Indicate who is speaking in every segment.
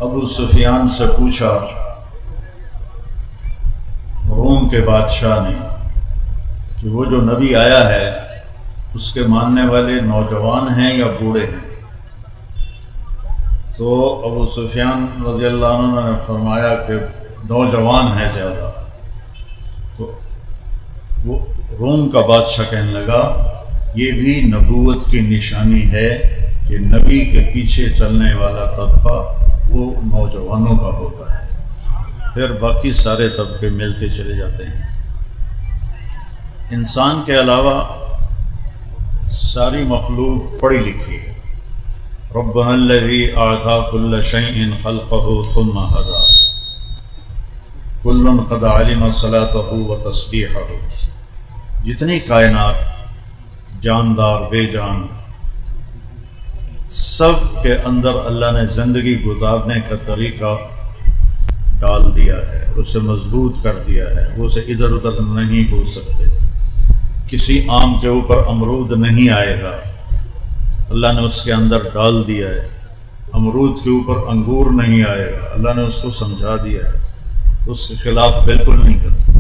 Speaker 1: ابو سفیان سے پوچھا روم کے بادشاہ نے کہ وہ جو نبی آیا ہے اس کے ماننے والے نوجوان ہیں یا بوڑھے ہیں؟ تو ابو سفیان رضی اللہ عنہ نے فرمایا کہ نوجوان ہیں زیادہ۔ تو وہ روم کا بادشاہ کہنے لگا یہ بھی نبوت کی نشانی ہے کہ نبی کے پیچھے چلنے والا طبقہ وہ نوجوانوں کا ہوتا ہے، پھر باقی سارے طبقے ملتے چلے جاتے ہیں۔ انسان کے علاوہ ساری مخلوق پڑھی لکھی ہے۔ ربنا الذی اعطى كل شيء خلقه ثم هدى كل قد علم صلاته وتسبيحه۔ جتنی کائنات جاندار بے جان سب کے اندر اللہ نے زندگی گزارنے کا طریقہ ڈال دیا ہے، اسے مضبوط کر دیا ہے، وہ اسے ادھر ادھر نہیں ہو سکتے۔ کسی آم کے اوپر امرود نہیں آئے گا، اللہ نے اس کے اندر ڈال دیا ہے۔ امرود کے اوپر انگور نہیں آئے گا، اللہ نے اس کو سمجھا دیا ہے، اس کے خلاف بالکل نہیں کرتا۔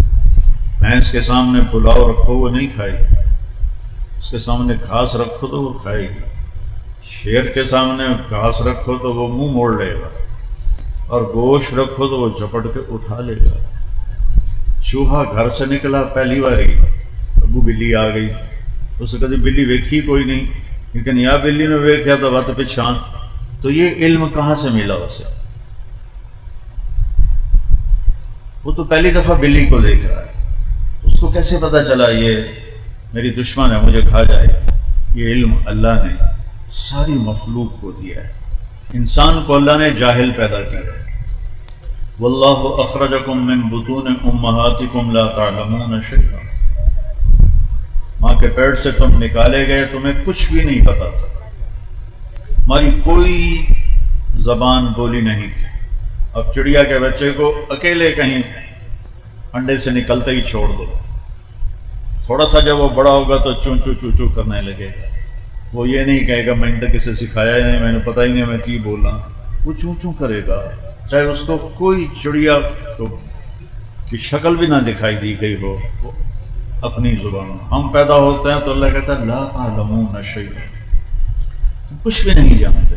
Speaker 1: بھینس کے سامنے پلاؤ رکھو وہ نہیں کھائے گی، اس کے سامنے گھاس رکھو تو وہ کھائے گی۔ شیر کے سامنے گھاس رکھو تو وہ منہ موڑ لے گا، اور گوشت رکھو تو وہ جھپٹ کے اٹھا لے گا۔ چوہا گھر سے نکلا پہلی باری، ابو بلی آ گئی، اسے کبھی بلی ویکھی کوئی نہیں، لیکن یا بلی نے ویکھا تو بات پچھان۔ تو یہ علم کہاں سے ملا اسے؟ وہ تو پہلی دفعہ بلی کو دیکھ رہا ہے، اس کو کیسے پتا چلا یہ میری دشمن ہے مجھے کھا جائے؟ یہ علم اللہ نے ساری مخلوق کو دیا ہے۔ انسان کو اللہ نے جاہل پیدا کیا ہے۔ واللہ اخرجکم من بطون امہاتکم لا تعلمون شیئا، ماں کے پیٹ سے تم نکالے گئے، تمہیں کچھ بھی نہیں پتا تھا، ہماری کوئی زبان بولی نہیں تھی۔ اب چڑیا کے بچے کو اکیلے کہیں انڈے سے نکلتے ہی چھوڑ دو، تھوڑا سا جب وہ بڑا ہوگا تو چوں چوں چوں چوں کرنے لگے گا۔ وہ یہ نہیں کہے گا میں نے تو کسے سکھایا ہی نہیں، میں نے پتہ ہی نہیں میں کی بولا، وہ چوں چوں کرے گا، چاہے اس کو کوئی چڑیا کی شکل بھی نہ دکھائی دی گئی ہو، وہ اپنی زبان۔ ہم پیدا ہوتے ہیں تو اللہ کہتا ہے لا تعلمون شیئا، کچھ بھی نہیں جانتے۔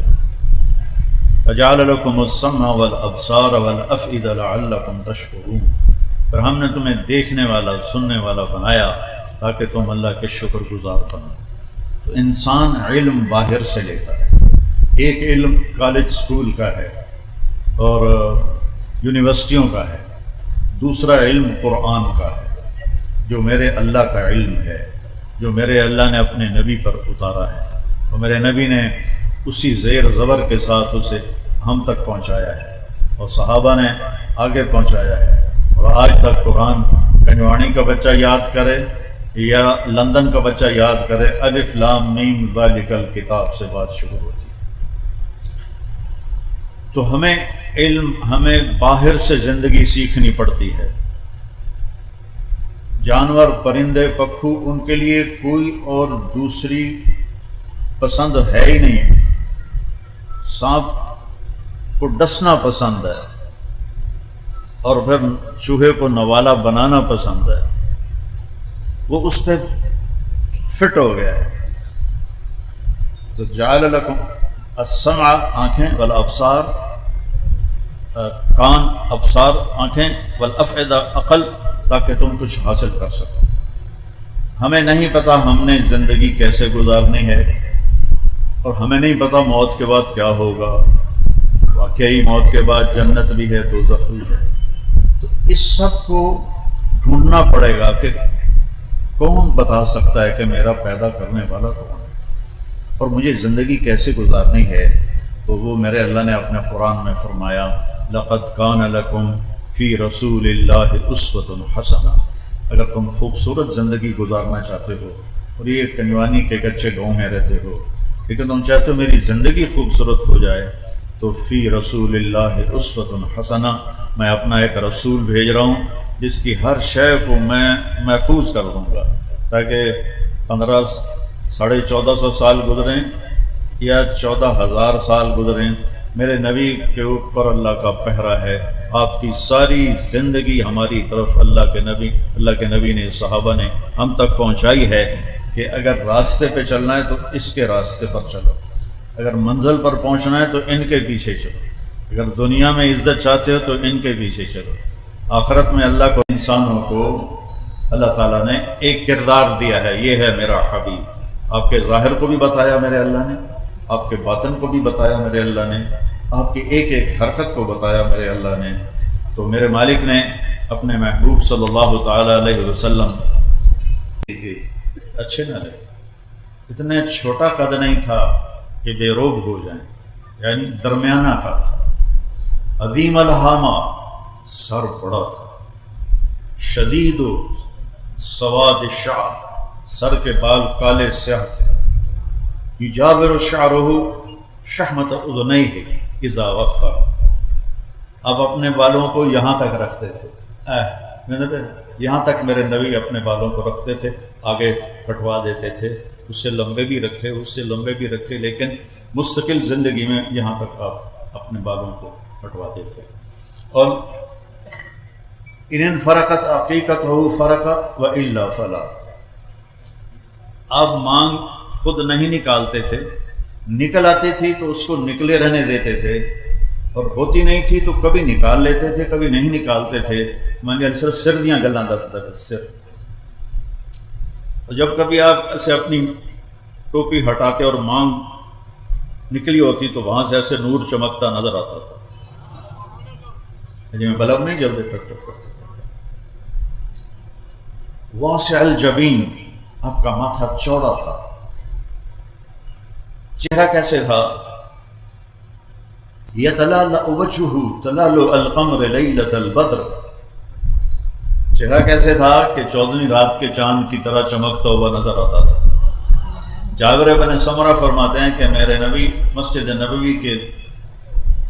Speaker 1: فجعل لکم السمع والابصار والافئدہ لعلکم تشکرون، پھر ہم نے تمہیں دیکھنے والا سننے والا بنایا تاکہ تم اللہ کے شکر گزار بنو۔ تو انسان علم باہر سے لیتا ہے، ایک علم کالج سکول کا ہے اور یونیورسٹیوں کا ہے، دوسرا علم قرآن کا ہے جو میرے اللہ کا علم ہے، جو میرے اللہ نے اپنے نبی پر اتارا ہے، اور میرے نبی نے اسی زیر زبر کے ساتھ اسے ہم تک پہنچایا ہے اور صحابہ نے آگے پہنچایا ہے۔ اور آج تک قرآن کنجوانی کا بچہ یاد کرے یا لندن کا بچہ یاد کرے، الف لام میم ذالک الکتاب سے بات شروع ہوتی ہے۔ تو ہمیں باہر سے زندگی سیکھنی پڑتی ہے۔ جانور پرندے پکھو ان کے لیے کوئی اور دوسری پسند ہے ہی نہیں۔ سانپ کو ڈسنا پسند ہے اور پھر چوہے کو نوالا بنانا پسند ہے، وہ اس پہ فٹ ہو گیا ہے۔ تو جعل لکم السمع آنکھیں، والابصار کان، ابصار آنکھیں، والافئدہ عقل، تاکہ تم کچھ حاصل کر سکو۔ ہمیں نہیں پتا ہم نے زندگی کیسے گزارنی ہے، اور ہمیں نہیں پتا موت کے بعد کیا ہوگا۔ واقعی موت کے بعد جنت بھی ہے، دوزخ بھی ہے۔ تو اس سب کو ڈھونڈنا پڑے گا کہ کون بتا سکتا ہے کہ میرا پیدا کرنے والا کون ہے اور مجھے زندگی کیسے گزارنی ہے۔ تو وہ میرے اللہ نے اپنے قرآن میں فرمایا لَقَدْ كَانَ لَكُمْ فِي رَسُولِ اللَّهِ أُسْوَةٌ حَسَنَةٌ۔ اگر تم خوبصورت زندگی گزارنا چاہتے ہو اور یہ کنجوانی کے اچھے گاؤں میں رہتے ہو، لیکن تم چاہتے ہو میری زندگی خوبصورت ہو جائے، تو فی رسول اللہ اسوۃ حسنہ، میں اپنا ایک رسول بھیج رہا ہوں جس کی ہر شے کو میں محفوظ کر دوں گا، تاکہ 1450 سال گزریں یا 14,000 سال گزریں، میرے نبی کے اوپر اللہ کا پہرا ہے، آپ کی ساری زندگی ہماری طرف اللہ کے نبی نے، صحابہ نے ہم تک پہنچائی ہے کہ اگر راستے پہ چلنا ہے تو اس کے راستے پر چلو، اگر منزل پر پہنچنا ہے تو ان کے پیچھے چلو، اگر دنیا میں عزت چاہتے ہو تو ان کے پیچھے چلو، آخرت میں اللہ کو، انسانوں کو اللہ تعالیٰ نے ایک کردار دیا ہے، یہ ہے میرا حبیب۔ آپ کے ظاہر کو بھی بتایا میرے اللہ نے، آپ کے باطن کو بھی بتایا میرے اللہ نے، آپ کی ایک ایک حرکت کو بتایا میرے اللہ نے۔ تو میرے مالک نے اپنے محبوب صلی اللہ تعالیٰ علیہ وسلم اچھے نہ رہے، اتنے چھوٹا قد نہیں تھا کہ بے روب ہو جائیں، یعنی درمیانہ کا تھا، عظیم الحامہ سر بڑا تھا، شدید و سواد شعر سر کے بال کالے سیاہ تھے، یجاور شعرہ شحمت اذنیہ اذا وفر، اب اپنے بالوں کو یہاں تک رکھتے تھے، یہاں تک میرے نبی اپنے بالوں کو رکھتے تھے، آگے کٹوا دیتے تھے، اس سے لمبے بھی رکھے، اس سے لمبے بھی رکھے، لیکن مستقل زندگی میں یہاں تک آپ اپنے بالوں کو کٹواتے تھے۔ اور ان فرقت عقیقتہ فرق والا فلا، آپ مانگ خود نہیں نکالتے تھے، نکل آتی تھی تو اس کو نکلے رہنے دیتے تھے، اور ہوتی نہیں تھی تو کبھی نکال لیتے تھے کبھی نہیں نکالتے تھے، مانگے صرف سر دیاں گلاں دستا ہے سر۔ اور جب کبھی آپ ایسے اپنی ٹوپی ہٹاتے اور مانگ نکلی ہوتی تو وہاں سے ایسے نور چمکتا نظر آتا تھا، جی میں بلب نہیں جلدی ٹک ٹک ٹک۔ واسع الجبین، آپ کا ماتھا چوڑا تھا، چہرہ کیسے تھا؟ یتلالأ وجہہ تلالؤ القمر لیلۃ البدر، چہرہ کیسے تھا کہ 14ویں رات کے چاند کی طرح چمکتا ہوا نظر آتا تھا۔ جابر بن سمرہ فرماتے ہیں کہ میرے نبی مسجد نبوی کے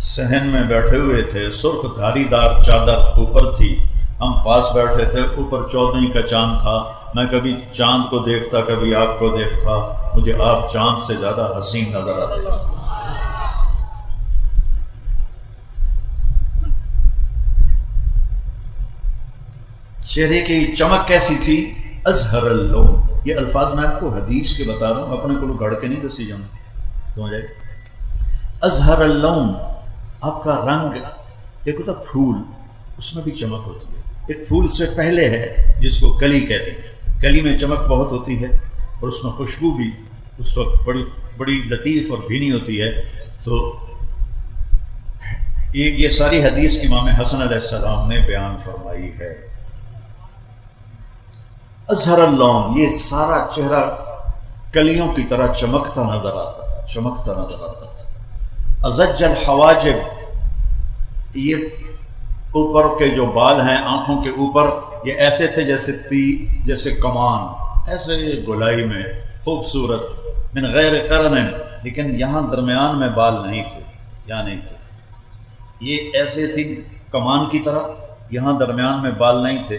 Speaker 1: صحن میں بیٹھے ہوئے تھے، سرخ دھاری دار چادر اوپر تھی، ہم پاس بیٹھے تھے، اوپر 14ویں کا چاند تھا، میں کبھی چاند کو دیکھتا کبھی آپ کو دیکھتا، مجھے آپ چاند سے زیادہ حسین نظر آتے تھے۔ چہرے کی چمک کیسی تھی؟ ازہر اللون، یہ الفاظ میں آپ کو حدیث کے بتا رہا ہوں، اپنے کو گھڑ کے نہیں دسی جاؤں، سمجھ آئے؟ ازہر اللون، آپ کا رنگ، ایک ہوتا پھول، اس میں بھی چمک ہوتی ہے، ایک پھول سے پہلے ہے جس کو کلی کہتے ہیں، کلی میں چمک بہت ہوتی ہے اور اس میں خوشبو بھی اس وقت بڑی لطیف اور بھینی ہوتی ہے۔ تو یہ ساری حدیث امام حسن علیہ السلام نے بیان فرمائی ہے۔ ازہر اللون، یہ سارا چہرہ کلیوں کی طرح چمکتا نظر آتا تھا، چمکتا نظر آتا تھا۔ ازج الحواجب، یہ اوپر کے جو بال ہیں آنکھوں کے اوپر، یہ ایسے تھے جیسے کمان، ایسے گولائی میں خوبصورت، من غیر قرن، لیکن یہاں درمیان میں بال نہیں تھے، یہاں نہیں تھے، یہ ایسے تھی کمان کی طرح، یہاں درمیان میں بال نہیں تھے۔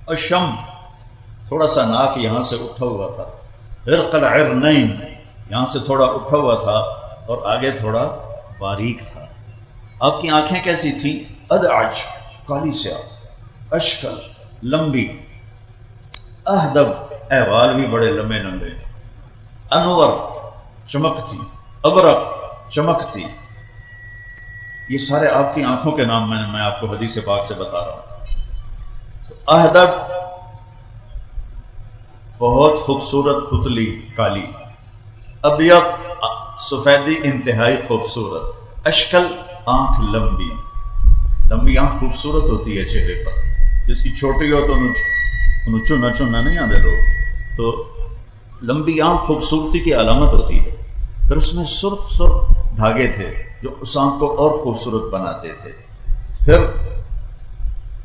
Speaker 1: اور شم، تھوڑا سا ناک یہاں سے اٹھا ہوا تھا، عرق العرنین، یہاں سے تھوڑا اٹھا ہوا تھا اور آگے تھوڑا باریک تھا۔ آپ کی آنکھیں کیسی تھیں؟ ادعج، کالی سیاہ، اشکل، لمبی، اہدب، احوال بھی بڑے لمبے لمبے، انور، چمکتی، ابرق، چمکتی، یہ سارے آپ کی آنکھوں کے نام میں آپ کو حدیث پاک سے بتا رہا ہوں۔ اہدب، بہت خوبصورت پتلی کالی، ابیض، سفیدی انتہائی خوبصورت، اشکل، آنکھ لمبی، لمبی آنکھ خوبصورت ہوتی ہے چہرے پر، جس کی چھوٹی ہو تو چننا چننا نہیں آتے لوگ، تو لمبی آنکھ خوبصورتی کی علامت ہوتی ہے۔ پھر اس میں سرخ سرخ دھاگے تھے جو اس آنکھ کو اور خوبصورت بناتے تھے۔ پھر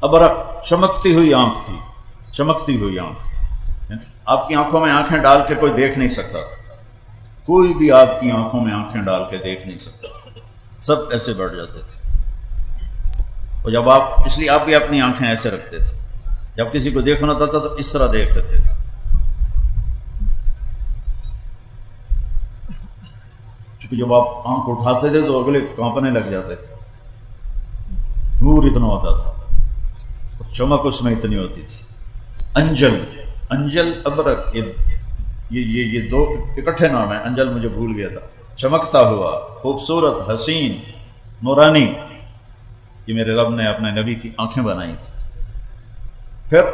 Speaker 1: ابرق، چمکتی ہوئی آنکھ تھی، چمکتی ہوئی آنکھ، آپ کی آنکھوں میں آنکھیں ڈال کے کوئی دیکھ نہیں سکتا تھا، کوئی بھی آپ کی آنکھوں میں آنکھیں ڈال کے دیکھ نہیں سکتا، سب ایسے بیٹھ جاتے تھے۔ اور جب آپ، اس لیے آپ بھی اپنی آنکھیں ایسے رکھتے تھے، جب کسی کو دیکھنا ہوتا تھا تو اس طرح دیکھتے تھے۔ چونکہ کہ جب آپ آنکھ اٹھاتے تھے تو اگلے کانپنے لگ جاتے تھے، نور اتنا ہوتا تھا، اور چمک اس میں اتنی ہوتی تھی۔ انجل، انجل ابرق، یہ دو اکٹھے نام ہیں، انجل مجھے بھول گیا تھا۔ چمکتا ہوا، خوبصورت، حسین، نورانی، یہ میرے رب نے اپنے نبی کی آنکھیں بنائی تھی۔ پھر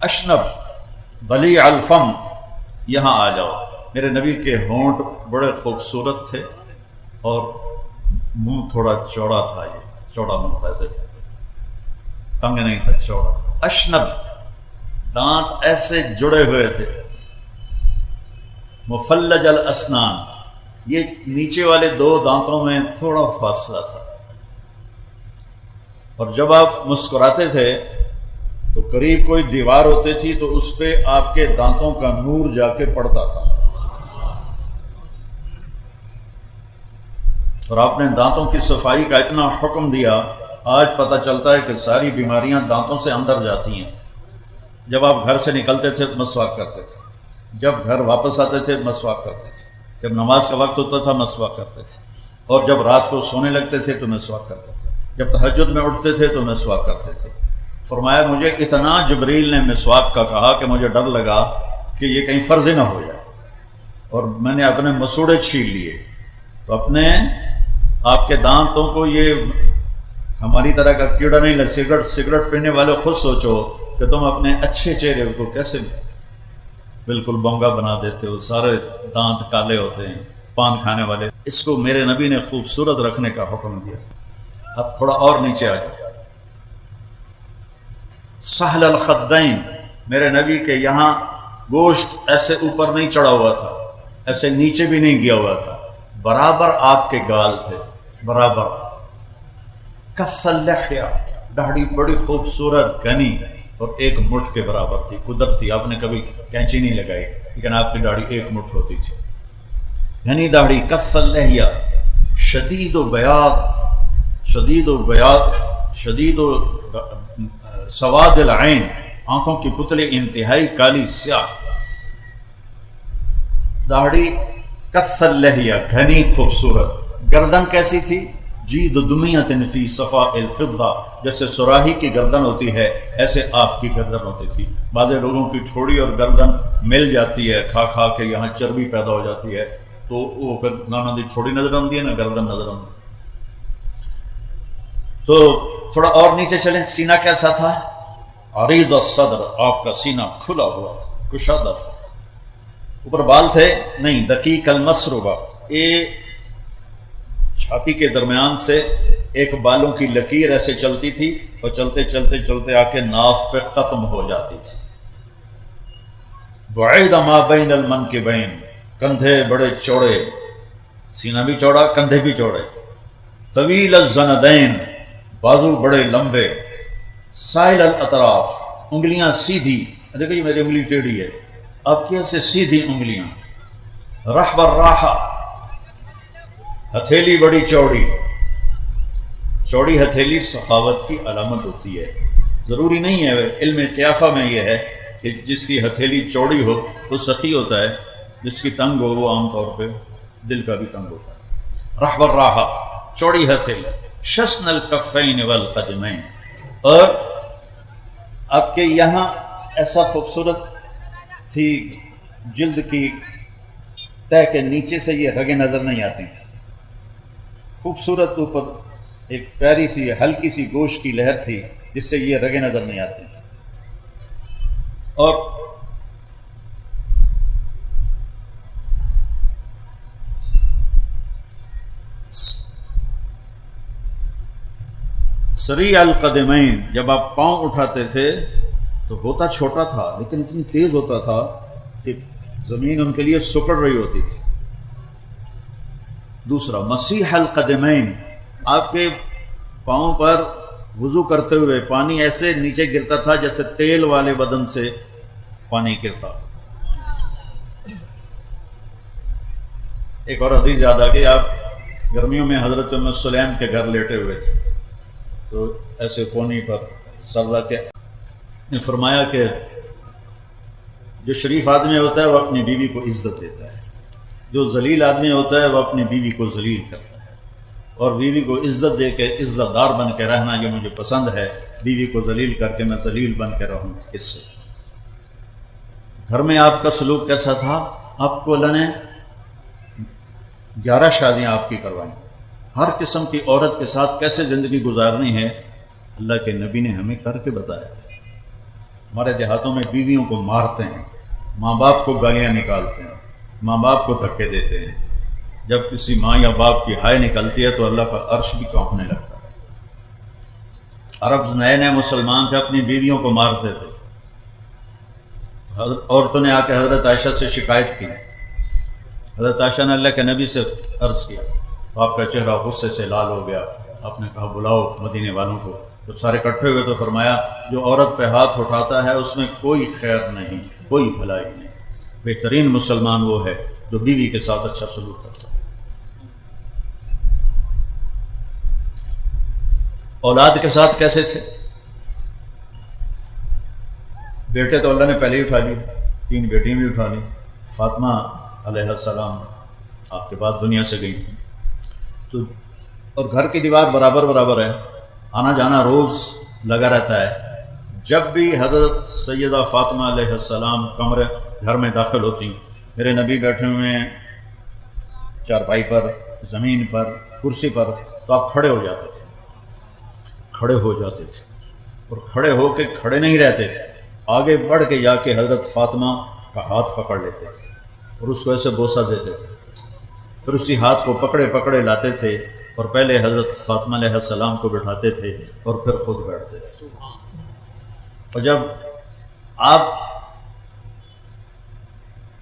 Speaker 1: اشنب ولی الفم، یہاں آ جاؤ، میرے نبی کے ہونٹ بڑے خوبصورت تھے اور منہ تھوڑا چوڑا تھا، یہ چوڑا منہ تھا، ایسے تنگ نہیں تھا، چوڑا تھا۔ اشنب، دانت ایسے جڑے ہوئے تھے۔ مفلج الاسنان، یہ نیچے والے دو دانتوں میں تھوڑا فاصلہ تھا، اور جب آپ مسکراتے تھے تو قریب کوئی دیوار ہوتی تھی تو اس پہ آپ کے دانتوں کا نور جا کے پڑتا تھا، اور آپ نے دانتوں کی صفائی کا اتنا حکم دیا، آج پتہ چلتا ہے کہ ساری بیماریاں دانتوں سے اندر جاتی ہیں۔ جب آپ گھر سے نکلتے تھے مسواک کرتے تھے، جب گھر واپس آتے تھے مسواک کرتے تھے، جب نماز کا وقت ہوتا تھا مسواک کرتے تھے، اور جب رات کو سونے لگتے تھے تو مسواک کرتے تھے، جب تہجد میں اٹھتے تھے تو مسواک کرتے تھے۔ فرمایا مجھے اتنا جبریل نے مسواک کا کہا کہ مجھے ڈر لگا کہ یہ کہیں فرض نہ ہو جائے، اور میں نے اپنے مسوڑے چھین لیے۔ تو اپنے آپ کے دانتوں کو یہ ہماری طرح کا کیڑا نہیں لگا، سگریٹ پینے والے خود سوچو کہ تم اپنے اچھے چہرے کو کیسے بالکل بونگا بنا دیتے ہو، سارے دانت کالے ہوتے ہیں پان کھانے والے۔ اس کو میرے نبی نے خوبصورت رکھنے کا حکم دیا۔ اب تھوڑا اور نیچے آ جاؤ، سہل الخدین، میرے نبی کے یہاں گوشت ایسے اوپر نہیں چڑھا ہوا تھا، ایسے نیچے بھی نہیں گیا ہوا تھا، برابر آپ کے گال تھے، برابر۔ کث اللحیہ، داڑھی بڑی خوبصورت گھنی اور ایک مٹھ کے برابر تھی، قدرت تھی، آپ نے کبھی کینچی نہیں لگائی لیکن آپ کی داڑھی ایک مٹھ ہوتی تھی، گھنی داڑھی۔ کث اللحیہ، شدید و بیاض، شدید و بیاض، شدید و سواد العین، آنکھوں کی پتلی انتہائی کالی سیاہ داڑھی۔ کث اللحیہ، گھنی خوبصورت۔ گردن کیسی تھی؟ جید دمیۃ فی صفاء الفضہ، جیسے سراہی کی گردن ہوتی ہے ایسے آپ کی گردن ہوتی تھی۔ بعض لوگوں کی ٹھوڑی اور گردن مل جاتی ہے، کھا کھا کے یہاں چربی پیدا ہو جاتی ہے، تو وہ پھر نہ ٹھوڑی نظر آتی ہے نہ گردن نظر آتی۔ تو تھوڑا اور نیچے چلیں، سینہ کیسا تھا؟ عریض الصدر، آپ کا سینہ کھلا ہوا تھا، کشادہ تھا۔ اوپر بال تھے؟ نہیں، دقیق المسربہ، یہ چھاتی کے درمیان سے ایک بالوں کی لکیر ایسے چلتی تھی اور چلتے چلتے چلتے آ کے ناف پہ ختم ہو جاتی تھی۔ بعید ما بین المنکبین، کندھے بڑے چوڑے، سینہ بھی چوڑا کندھے بھی چوڑے۔ طویل الزندین، بازو بڑے لمبے۔ سائل الاطراف، انگلیاں سیدھی، دیکھو یہ میری انگلی ٹیڑھی ہے، اب کیسے سیدھی انگلیاں۔ رحب الراحہ، ہتھیلی بڑی چوڑی، چوڑی ہتھیلی سخاوت کی علامت ہوتی ہے۔ ضروری نہیں ہے، علم قیافہ میں یہ ہے کہ جس کی ہتھیلی چوڑی ہو وہ سخی ہوتا ہے، جس کی تنگ ہو وہ عام طور پہ دل کا بھی تنگ ہوتا ہے۔ رحب الراحہ، چوڑی ہتھیلی۔ شسن الکفین والقدمین، اور آپ کے یہاں ایسا خوبصورت تھی جلد کی تہ کے نیچے سے یہ رگیں نظر نہیں آتی تھی، خوبصورت اوپر ایک پیاری سی ہلکی سی گوشت کی لہر تھی جس سے یہ رگیں نظر نہیں آتی تھی۔ اور سریع القدمین، جب آپ پاؤں اٹھاتے تھے تو ہوتا چھوٹا تھا لیکن اتنی تیز ہوتا تھا کہ زمین ان کے لیے سکڑ رہی ہوتی تھی۔ دوسرا مسیح القدمین، آپ کے پاؤں پر وضو کرتے ہوئے پانی ایسے نیچے گرتا تھا جیسے تیل والے بدن سے پانی گرتا۔ ایک اور حدیث یاد آ گئی، آپ گرمیوں میں حضرت ام سلیم کے گھر لیٹے ہوئے تھے تو ایسے کونی پر سر رکھ کے نے فرمایا کہ جو شریف آدمی ہوتا ہے وہ اپنی بیوی کو عزت دیتا ہے، جو ذلیل آدمی ہوتا ہے وہ اپنی بیوی کو ذلیل کرتا ہے، اور بیوی کو عزت دے کے عزت دار بن کے رہنا یہ مجھے پسند ہے، بیوی کو ذلیل کر کے میں ذلیل بن کے رہوں۔ اس سے گھر میں آپ کا سلوک کیسا تھا؟ آپ کو اللہ نے 11 شادیاں آپ کی کروائیں، ہر قسم کی عورت کے ساتھ کیسے زندگی گزارنی ہے اللہ کے نبی نے ہمیں کر کے بتایا۔ ہمارے دیہاتوں میں بیویوں کو مارتے ہیں، ماں باپ کو گالیاں نکالتے ہیں، ماں باپ کو دھکے دیتے ہیں، جب کسی ماں یا باپ کی ہائے نکلتی ہے تو اللہ کا عرش بھی کانپنے لگتا ہے۔ عرب نئے نئے مسلمان تھے، اپنی بیویوں کو مارتے تھے۔ عورتوں نے آ کے حضرت عائشہ سے شکایت کی، حضرت عائشہ نے اللہ کے نبی سے عرض کیا تو آپ کا چہرہ غصے سے لال ہو گیا۔ آپ نے کہا بلاؤ مدینے والوں کو۔ جب سارے اکٹھے ہوئے تو فرمایا جو عورت پہ ہاتھ اٹھاتا ہے اس میں کوئی خیر نہیں، کوئی بھلائی نہیں۔ بہترین مسلمان وہ ہے جو بیوی کے ساتھ اچھا سلوک کرتا ہے۔ اولاد کے ساتھ کیسے تھے؟ بیٹے تو اللہ نے پہلے ہی اٹھا لیے، 3 بیٹیاں بھی اٹھا لی۔ فاطمہ علیہ السلام آپ کے بعد دنیا سے گئی تھیں، تو اور گھر کی دیوار برابر برابر ہے، آنا جانا روز لگا رہتا ہے۔ جب بھی حضرت سیدہ فاطمہ علیہ السلام گھر میں داخل ہوتی، میرے نبی بیٹھے ہوئے ہیں چارپائی پر، زمین پر، کرسی پر، تو آپ کھڑے ہو جاتے تھے، کھڑے ہو جاتے تھے، اور کھڑے ہو کے کھڑے نہیں رہتے تھے، آگے بڑھ کے جا کے حضرت فاطمہ کا ہاتھ پکڑ لیتے تھے اور اس کو ایسے بوسہ دیتے تھے، پھر اسی ہاتھ کو پکڑے پکڑے لاتے تھے اور پہلے حضرت فاطمہ علیہ السلام کو بٹھاتے تھے اور پھر خود بیٹھتے تھے۔ اور جب آپ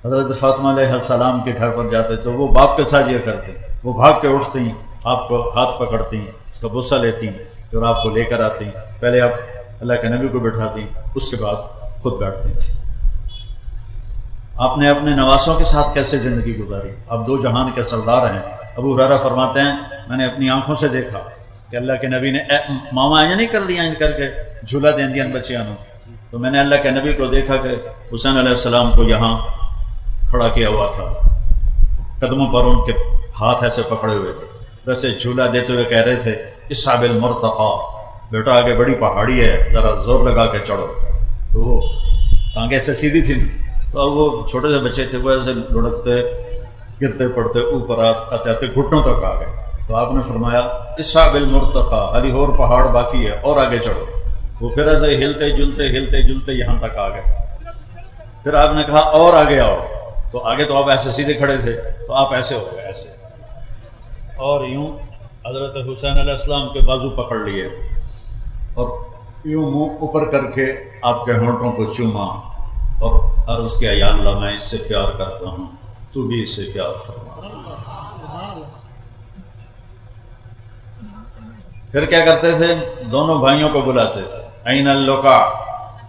Speaker 1: حضرت فاطمہ علیہ السلام کے گھر پر جاتے تو وہ باپ کے ساتھ یہ کرتے، وہ بھاگ کے اٹھتے ہیں، آپ کو ہاتھ پکڑتی ہیں، اس کا بوسہ لیتی ہیں، پھر آپ کو لے کر آتی ہیں، پہلے آپ اللہ کے نبی کو بٹھاتی ہیں، اس کے بعد خود بیٹھتی تھیں۔ آپ نے اپنے نواسوں کے ساتھ کیسے زندگی گزاری؟ آپ 2 جہان کے سردار ہیں۔ ابو ہریرہ فرماتے ہیں میں نے اپنی آنکھوں سے دیکھا کہ اللہ کے نبی نے ماما ایسا نہیں کر لیا ان کر کے جھولا دین دیا بچیاں نو، تو میں نے اللہ کے نبی کو دیکھا کہ حسین علیہ السلام کو یہاں کھڑا کیا ہوا تھا، قدموں پر ان کے ہاتھ ایسے پکڑے ہوئے تھے، ویسے جھولا دیتے ہوئے کہہ رہے تھے اصحاب المرتقى، بیٹا آگے بڑی پہاڑی ہے، ذرا زور لگا کے چڑھو۔ تو وہ ٹانگیں ایسے سیدھی تھی، تو وہ چھوٹے سے بچے تھے، وہ ایسے لڑکتے گرتے پڑتے اوپر آتے آتے گھٹنوں تک آ گئے۔ تو آپ نے فرمایا اصحاب المرتقى، علی اور پہاڑ باقی ہے اور آگے چڑھو۔ وہ پھر ایسے ہلتے جلتے یہاں تک آ گئے۔ پھر آپ نے کہا اور آگے آؤ، تو آگے تو آپ ایسے سیدھے کھڑے تھے، تو آپ ایسے ہو گئے ایسے، اور یوں حضرت حسین علیہ السلام کے بازو پکڑ لیے اور یوں منہ اوپر کر کے آپ کے ہونٹوں کو چوما اور عرض کیا یا اللہ میں اس سے پیار کرتا ہوں، تو بھی اس سے پیار فرما۔ پھر کیا کرتے تھے؟ دونوں بھائیوں کو بلاتے تھے، این اللقا،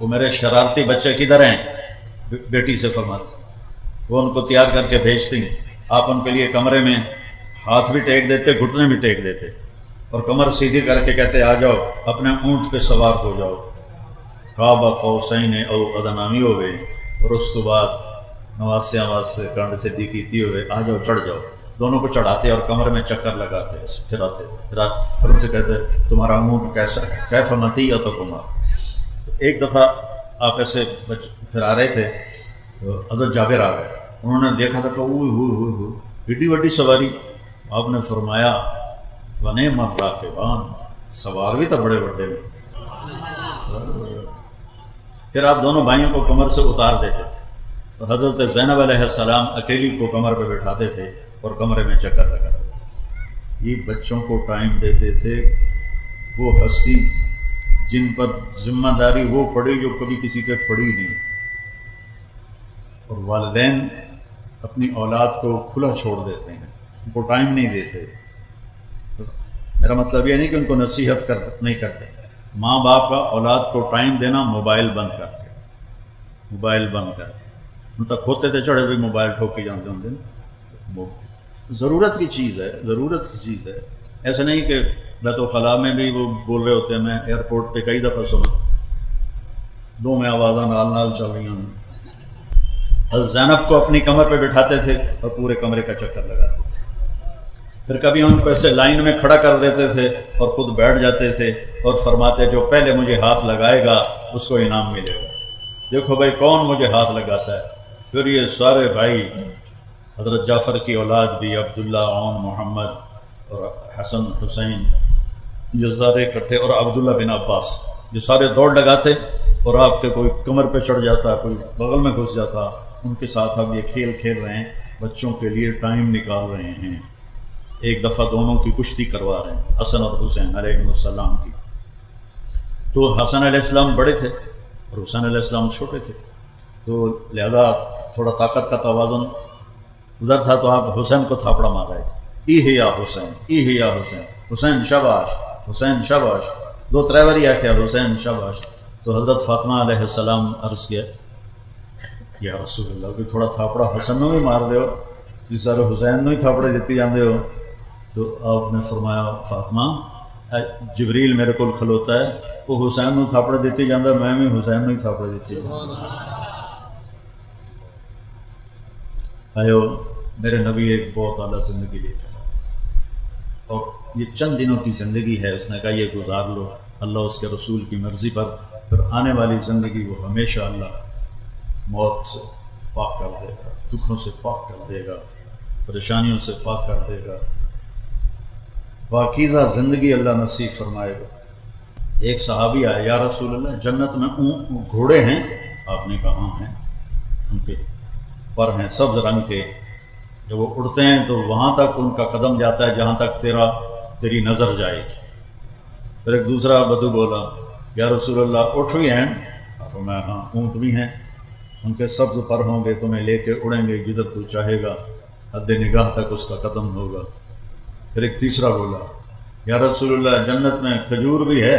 Speaker 1: وہ میرے شرارتی بچے کدھر ہیں؟ بیٹی سے فرماتے، وہ ان کو تیار کر کے بھیجتی، آپ ان کے لیے کمرے میں ہاتھ بھی ٹیک دیتے، گھٹنے بھی ٹیک دیتے، اور کمر سیدھی کر کے کہتے آ جاؤ اپنے اونٹ پہ سوار ہو جاؤ، قاب قوسین او ادنی ہوئے، اور اس کے بعد نواسیاں واسطے کنڈ سے دی کیتی ہوئے آ جاؤ چڑھ جاؤ۔ دونوں کو چڑھاتے اور کمرے میں چکر لگاتے، پھراتے، پھر ان سے کہتے تمہارا اونٹ کیسا ہے، کیف مطیتکما۔ ایک دفعہ آپ ایسے پھرا رہے تھے تو حضرت جابر آ گئے، انہوں نے دیکھا تھا کہ اوہ ایڈی وڈی سواری۔ آپ نے فرمایا ونعم الراکبان، سوار بھی تو بڑے بڑے میں۔ پھر آپ دونوں بھائیوں کو کمر سے اتار دیتے تھے، تو حضرت زینب علیہ السلام اکیلی کو کمر پہ بٹھاتے تھے اور کمرے میں چکر لگاتے تھے۔ یہ بچوں کو ٹائم دیتے تھے، وہ ہستی جن پر ذمہ داری وہ پڑی جو کبھی کسی پہ پڑی نہیں، اور والدین اپنی اولاد کو کھلا چھوڑ دیتے ہیں، ان کو ٹائم نہیں دیتے۔ میرا مطلب یہ نہیں کہ ان کو نصیحت نہیں کرتے، ماں باپ کا اولاد کو ٹائم دینا موبائل بند کر کے، موبائل بند کر کے، ان تک ہوتے تھے چڑھے ہوئے موبائل ٹھوک کے جانتے ہوں گے۔ ضرورت کی چیز ہے، ضرورت کی چیز ہے، ایسا نہیں کہ بیت الخلاء میں بھی وہ بول رہے ہوتے ہیں، میں ایئرپورٹ پہ کئی دفعہ سنا، دو میں آوازاں نال نال چل رہی ہیں، حضرت زینب کو اپنی کمر پہ بٹھاتے تھے اور پورے کمرے کا چکر لگاتے تھے. پھر کبھی ان کو ایسے لائن میں کھڑا کر دیتے تھے اور خود بیٹھ جاتے تھے اور فرماتے جو پہلے مجھے ہاتھ لگائے گا اس کو انعام ملے گا. دیکھو بھائی کون مجھے ہاتھ لگاتا ہے. پھر یہ سارے بھائی حضرت جعفر کی اولاد بھی عبداللہ، عون، محمد اور حسن، حسین، یہ سارے اکٹھے، اور عبداللہ بن عباس، یہ سارے دوڑ لگاتے اور آپ کے کوئی کمر پہ چڑھ جاتا، کوئی بغل میں گھس جاتا. ان کے ساتھ اب یہ کھیل کھیل رہے ہیں، بچوں کے لیے ٹائم نکال رہے ہیں. ایک دفعہ دونوں کی کشتی کروا رہے ہیں، حسن اور حسین علیہ السلام کی. تو حسن علیہ السلام بڑے تھے اور حسین علیہ السلام چھوٹے تھے، تو لہذا تھوڑا طاقت کا توازن ادھر تھا، تو آپ حسین کو تھاپڑا مار رہے تھے. ای یا حسین، ای یا حسین، حسین شاباش، حسین شاباش، دو ترے باری آخیا حسین شاباش. تو حضرت فاطمہ علیہ السلام عرض کیا یا رسول اللہ کوئی تھوڑا تھاپڑا حسن نو بھی مار دیو، تھی سارے حسین نو ہی تھاپڑے دیتی جاندے ہو. تو آپ نے فرمایا فاطمہ جبریل میرے کو کھلوتا ہے، وہ حسین نو تھاپڑے دیتی جاندہ، میں بھی حسین نو ہی تھاپڑے دیتی جاندہ. آئیو میرے نبی ایک بہت اعلیٰ زندگی لے کر، اور یہ چند دنوں کی زندگی ہے، اس نے کہا یہ گزار لو اللہ اس کے رسول کی مرضی پر، پھر آنے والی زندگی وہ ہمیشہ اللہ موت سے پاک کر دے گا، دکھوں سے پاک کر دے گا، پریشانیوں سے پاک کر دے گا، پاکیزہ زندگی اللہ نصیب فرمائے گا. ایک صحابی آیا یا رسول اللہ جنت میں گھوڑے ہیں؟ آپ نے کہا ہاں ہیں، ان کے پر ہیں سبز رنگ کے، جب وہ اڑتے ہیں تو وہاں تک ان کا قدم جاتا ہے جہاں تک تیری نظر جائے گی. پھر ایک دوسرا بدو بولا یا رسول اللہ اٹھ بھی ہیں؟ آپ میں ہاں اونٹ بھی ہیں، ان کے سبز پر ہوں گے، تمہیں لے کے اڑیں گے جدھر تو چاہے گا، حد نگاہ تک اس کا قدم ہوگا. پھر ایک تیسرا بولا یا رسول اللہ جنت میں کھجور بھی ہے؟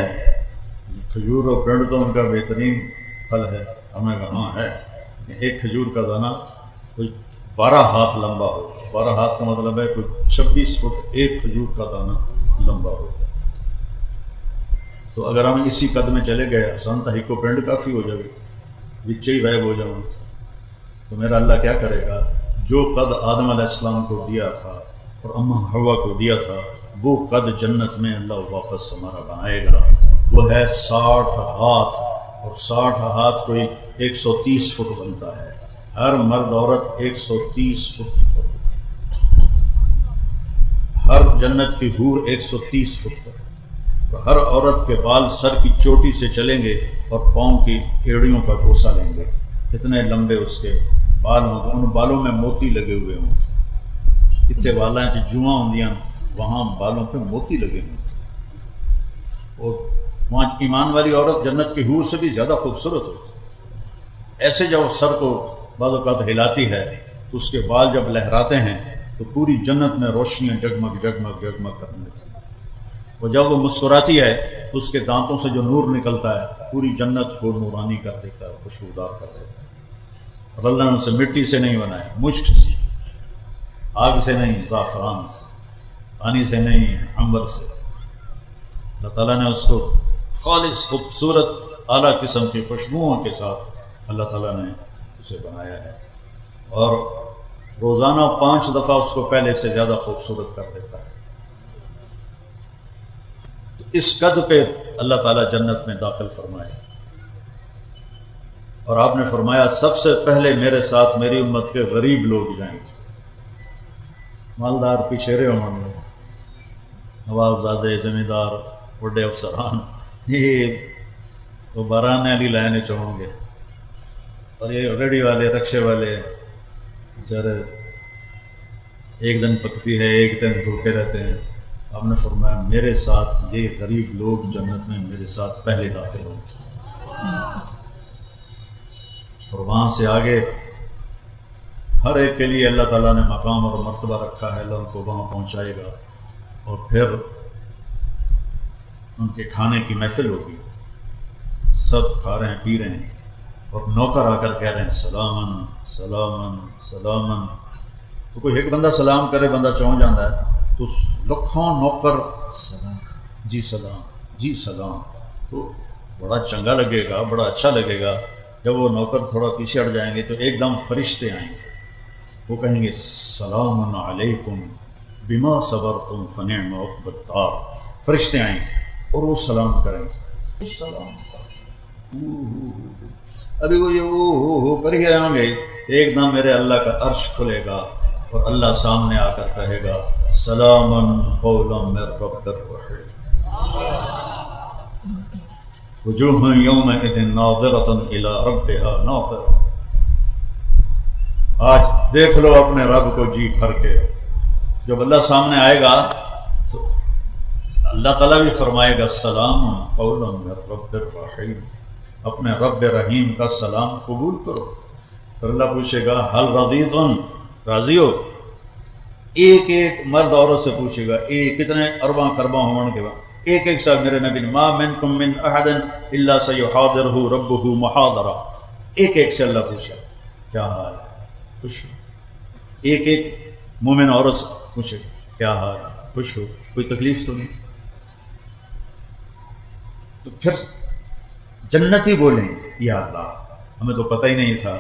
Speaker 1: کھجور اور پیڑ تو ان کا بہترین پھل ہے. ہمیں کہا ہاں ہے. ایک کھجور کا دانہ کوئی 12 ہاتھ لمبا ہو، 12 ہاتھ کا مطلب ہے کوئی 26 فٹ ایک کھجور کا دانہ لمبا ہو. تو اگر ہم اسی قد میں چلے گئے آسان تھا، ہکو پینڈ کافی ہو جائے، بچے ہی غائب ہو جاؤں، تو میرا اللہ کیا کرے گا؟ جو قد آدم علیہ السلام کو دیا تھا اور اماں حوا کو دیا تھا، وہ قد جنت میں اللہ واپس ہمارا بنائے گا. وہ ہے 60 ہاتھ، اور 60 ہاتھ کوئی 130 فٹ بنتا ہے. ہر مرد عورت 130 فٹ پر، ہر جنت کی حور 130 فٹ پر. ہر عورت کے بال سر کی چوٹی سے چلیں گے اور پاؤں کی ایڑیوں کا بوسہ لیں گے. اتنے لمبے اس کے بال ہوں گے، ان بالوں میں موتی لگے ہوئے ہوں گے. اتنے والاں چ جواں ہوندیاں، وہاں بالوں پہ موتی لگے ہوں گے. اور وہاں ایمان والی عورت جنت کی حور سے بھی زیادہ خوبصورت ہوتی ہے. ایسے جب سر کو بعض اوقات ہلاتی ہے تو اس کے بال جب لہراتے ہیں تو پوری جنت میں روشنیاں جگمگ جگمگ جگمگ کرنے لگتی ہیں. اور جب وہ مسکراتی ہے تو اس کے دانتوں سے جو نور نکلتا ہے پوری جنت کو نورانی کر دیتا ہے، خوشبودار کر دیتا ہے. اور اللہ نے اسے مٹی سے نہیں بنایا، مشک سے، آگ سے نہیں، زعفران سے، پانی سے نہیں، عنبر سے. اللہ تعالیٰ نے اس کو خالص خوبصورت اعلیٰ قسم کی خوشبوؤں کے ساتھ اللہ تعالیٰ نے اسے بنایا ہے، اور روزانہ 5 دفعہ اس کو پہلے سے زیادہ خوبصورت کر دیتا ہے. تو اس قد پہ اللہ تعالیٰ جنت میں داخل فرمائے. اور آپ نے فرمایا سب سے پہلے میرے ساتھ میری امت کے غریب لوگ جائیں گے. مالدار پچھیرے ہوں گے، نواب زادے، زمیندار، بڑے افسران، یہ وہ بارانے والی لائنیں چڑھیں گے. اور یہ ریڈی والے، رکشے والے بیچارے ایک دن پکتی ہے ایک دن بھوکے رہتے ہیں. آپ نے فرمایا میرے ساتھ یہ غریب لوگ جنت میں میرے ساتھ پہلے داخل ہوں گے. اور وہاں سے آگے ہر ایک کے لیے اللہ تعالیٰ نے مقام اور مرتبہ رکھا ہے، اللہ ان کو وہاں پہنچائے گا. اور پھر ان کے کھانے کی محفل ہوگی، سب کھا رہے ہیں پی رہے ہیں، اور نوکر آ کر کہہ رہے ہیں سلامن سلامن سلامن. تو کوئی ایک بندہ سلام کرے بندہ چونک جاتا ہے، تو لکھوں نوکر سلام جی سلام جی سلام، تو بڑا چنگا لگے گا، بڑا اچھا لگے گا. جب وہ نوکر تھوڑا پیچھے ہٹ جائیں گے تو ایک دم فرشتے آئیں گے، وہ کہیں گے سلام علیکم بما صبرتم فنعم عقبی الدار۔ فرشتے آئیں گے اور وہ سلام کریں گے، سلام ابھی وہ یہ کر ہی رہے ہوں گے، ایک دم میرے اللہ کا عرش کھلے گا اور اللہ سامنے آ کر کہے گا سلام قولا من رب الرحیم، وجوہ یومئذ ناظرۃ الی ربها ناظرۃ۔ آج دیکھ لو اپنے رب کو جی بھر کے۔ جب اللہ سامنے آئے گا تو اللہ تعالیٰ بھی فرمائے گا سلام قولا من رب الرحیم، اپنے رب رحیم کا سلام قبول کرو۔ پھر اللہ پوچھے گا حل رضیتم، راضی ہو؟ ایک ایک مرد عورت سے پوچھے گا، ایک کتنے ارباں خرباں ہونے کے بعد ایک ایک ساتھ میرے نبی ما منکم من احد الا سیحاضرہ ربہ محاضرہ، ایک ایک سے اللہ پوچھا کیا حال ہے، خوش ہو؟ ایک ایک مومن عورت سے پوچھے کیا حال ہے، خوش ہو، کوئی تکلیف تو نہیں؟ تو پھر جنتی بولیں یا اللہ ہمیں تو پتہ ہی نہیں تھا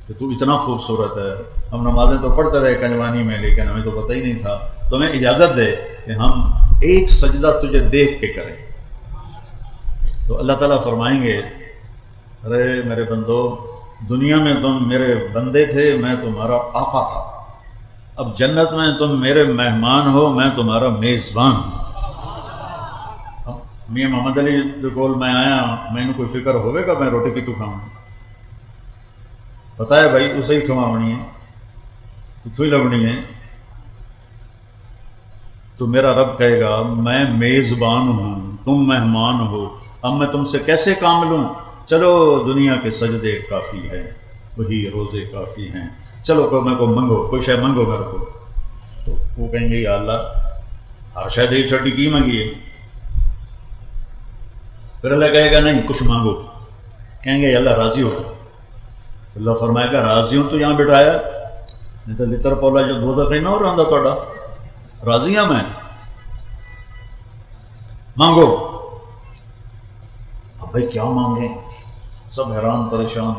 Speaker 1: کہ تو اتنا خوبصورت ہے، ہم نمازیں تو پڑھتے رہے کنجوانی میں لیکن ہمیں تو پتہ ہی نہیں تھا، تو ہمیں اجازت دے کہ ہم ایک سجدہ تجھے دیکھ کے کریں۔ تو اللہ تعالیٰ فرمائیں گے ارے میرے بندو، دنیا میں تم میرے بندے تھے، میں تمہارا آقا تھا، اب جنت میں تم میرے مہمان ہو، میں تمہارا میزبان ہوں۔ میاں محمد علی جو کول میں آیا، میں نے کوئی فکر ہوئے گا میں روٹی کی تو کھاؤں، پتہ ہے بھائی اسے ہی کھوانی ہے، اتو ہی لگنی ہے۔ تو میرا رب کہے گا میں میزبان ہوں، تم مہمان ہو، اب میں تم سے کیسے کام لوں؟ چلو دنیا کے سجدے کافی ہے، وہی روزے کافی ہیں، چلو کوئی میں کو منگو، کوئی شے منگو میرے کو۔ تو وہ کہیں گے یا اللہ ہر شاید ایک چھٹی کی منگی ہے؟ پھر اللہ کہے گا نہیں کچھ مانگو، کہیں گے یا اللہ راضی ہو؟ اللہ فرمائے گا راضی ہوں تو یہاں بٹھایا، نہیں تو لطر پولا جو دو دفعہ نہ ہو رہا تھوڑا، راضی ہوں میں، مانگو۔ اب بھائی کیا مانگیں؟ سب حیران پریشان۔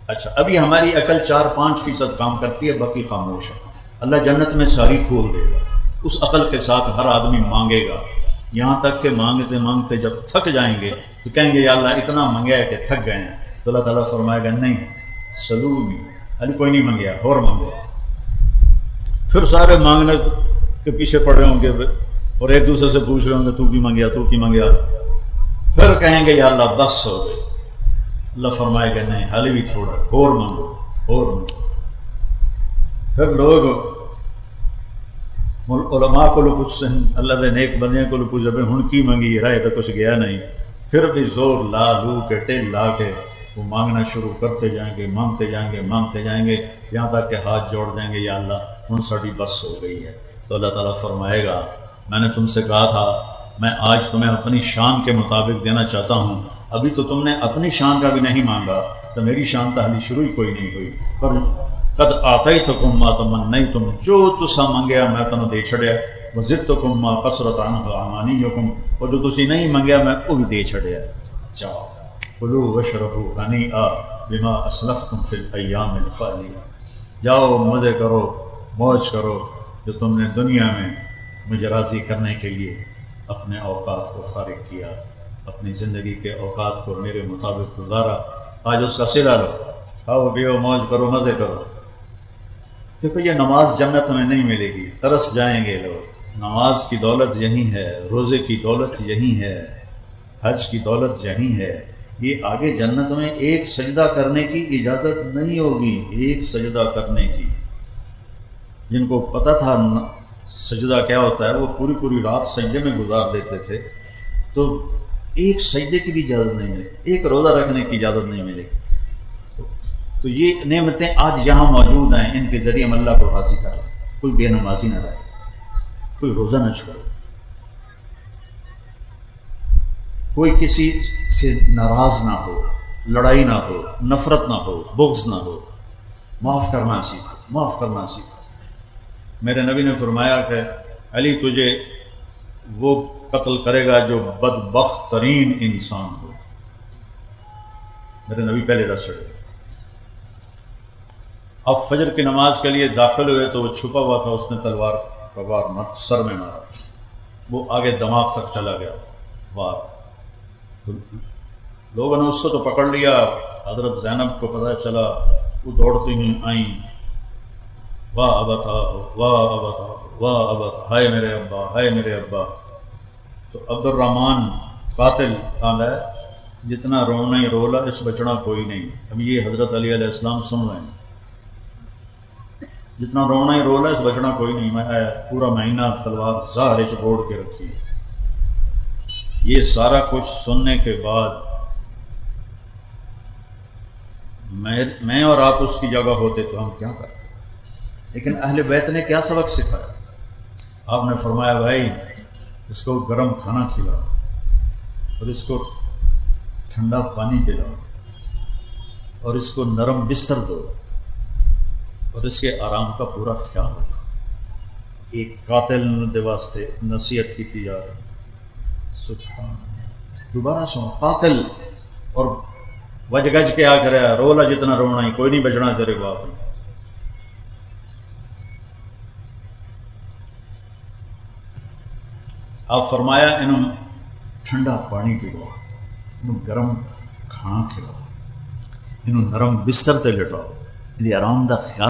Speaker 1: اچھا ابھی ہماری عقل 4-5% کام کرتی ہے، باقی خاموش ہے، اللہ جنت میں ساری کھول دے گا، اس عقل کے ساتھ ہر آدمی مانگے گا، یہاں تک کہ مانگتے مانگتے جب تھک جائیں گے تو کہیں گے یا اللہ اتنا منگا ہے کہ تھک گئے ہیں، تو اللہ تعالیٰ فرمائے گا نہیں سلونی، علی کوئی نہیں منگیا اور مانگو۔ پھر سارے مانگنے کے پیچھے پڑے ہوں گے اور ایک دوسرے سے پوچھ رہے ہوں گے تو کی منگیا، تو کی منگیا، پھر کہیں گے یا اللہ بس ہو گئے۔ اللہ فرمائے گا نہیں حالی بھی تھوڑا اور مانگو اور مانگو۔ پھر لوگ علماء کو پوچھتے ہیں، اللہ دے نیک بندیاں کو پوچھتے ہیں ہن کی منگی، رائے تو کچھ گیا نہیں، پھر بھی زور لا لو کے ٹیل لا کے وہ مانگنا شروع کرتے جائیں گے، مانگتے جائیں گے، مانگتے جائیں گے، یہاں تک کہ ہاتھ جوڑ دیں گے یا اللہ ہن ساڑی بس ہو گئی ہے۔ تو اللہ تعالیٰ فرمائے گا میں نے تم سے کہا تھا میں آج تمہیں اپنی شان کے مطابق دینا چاہتا ہوں، ابھی تو تم نے اپنی شان کا بھی نہیں مانگا، تو میری شان تو حالی شروع ہی کوئی نہیں ہوئی، پر قد آتیتکم ما تمنیتم، جو تسا منگیا میں تمہیں دے چھڑیا، وزدتکم ما قصرت عنہ امانیکم، اور جو تسی نہیں منگیا میں وہ بھی دے چھڑیا۔ جاؤ کلوا واشربوا ہنیئا بما اسلفتم فی الایام الخالیہ، جاؤ مزے کرو موج کرو جو تم نے دنیا میں مجھے راضی کرنے کے لیے اپنے اوقات کو فارغ کیا، اپنی زندگی کے اوقات کو میرے مطابق گزارا، آج اس کا صلہ لو، کھاؤ پیو موج کرو مزے کرو۔ دیکھو یہ نماز جنت میں نہیں ملے گی، ترس جائیں گے لوگ، نماز کی دولت یہی ہے، روزے کی دولت یہی ہے، حج کی دولت یہی ہے، یہ آگے جنت میں ایک سجدہ کرنے کی اجازت نہیں ہوگی، ایک سجدہ کرنے کی۔ جن کو پتہ تھا سجدہ کیا ہوتا ہے وہ پوری پوری رات سجدے میں گزار دیتے تھے، تو ایک سجدے کی بھی اجازت نہیں ملے، ایک روزہ رکھنے کی اجازت نہیں ملے۔ تو یہ نعمتیں آج یہاں موجود ہیں، ان کے ذریعے ہم اللہ کو راضی کر لیں، کوئی بے نمازی نہ رہے، کوئی روزہ نہ چھوڑے، کوئی کسی سے ناراض نہ ہو، لڑائی نہ ہو، نفرت نہ ہو، بغض نہ ہو، معاف کرنا سیکھو، معاف کرنا سیکھو۔ میرے نبی نے فرمایا کہ علی تجھے وہ قتل کرے گا جو بدبخت ترین انسان ہو، میرے نبی پہلے دس چڑھے. اب فجر کی نماز کے لیے داخل ہوئے تو وہ چھپا ہوا تھا، اس نے تلوار کا وار سر میں مارا، وہ آگے دماغ تک چلا گیا وار. لوگوں نے اس کو تو پکڑ لیا. حضرت زینب کو پتہ چلا، وہ دوڑتی ہوئی آئیں، واہ ابا، واہ ابا، واہ ابا، ہائے میرے ابا، ہائے میرے ابا. تو عبد الرحمن قاتل آل ہے، جتنا رونا ہی رولا اس بچنا کوئی نہیں. اب یہ حضرت علی علیہ السلام سن رہے ہیں، جتنا رونا ہی رولا اس بچنا کوئی نہیں. میں پورا مہینہ تلوار ظاہر چھوڑ کے رکھی. یہ سارا کچھ سننے کے بعد میں اور آپ اس کی جگہ ہوتے تو ہم کیا کرتے؟ لیکن اہل بیت نے کیا سبق سکھایا؟ آپ نے فرمایا بھائی اس کو گرم کھانا کھلاؤ اور اس کو ٹھنڈا پانی پلاؤ اور اس کو نرم بستر دو اور اس کے آرام کا پورا خیال رکھو. ایک قاتل دے واسطے نصیحت کی جا رہی. سبحان اللہ. دوبارہ سنو، قاتل اور وج گج کے آ کر رولا جتنا رونا ہی، کوئی نہیں بچنا تیرے باپ نے. آپ فرمایا انہوں ٹھنڈا پانی پلاؤ، انہوں گرم کھانا کھلاؤ، انہوں نرم بستر تے لٹاؤ، یہ آرام دا خیال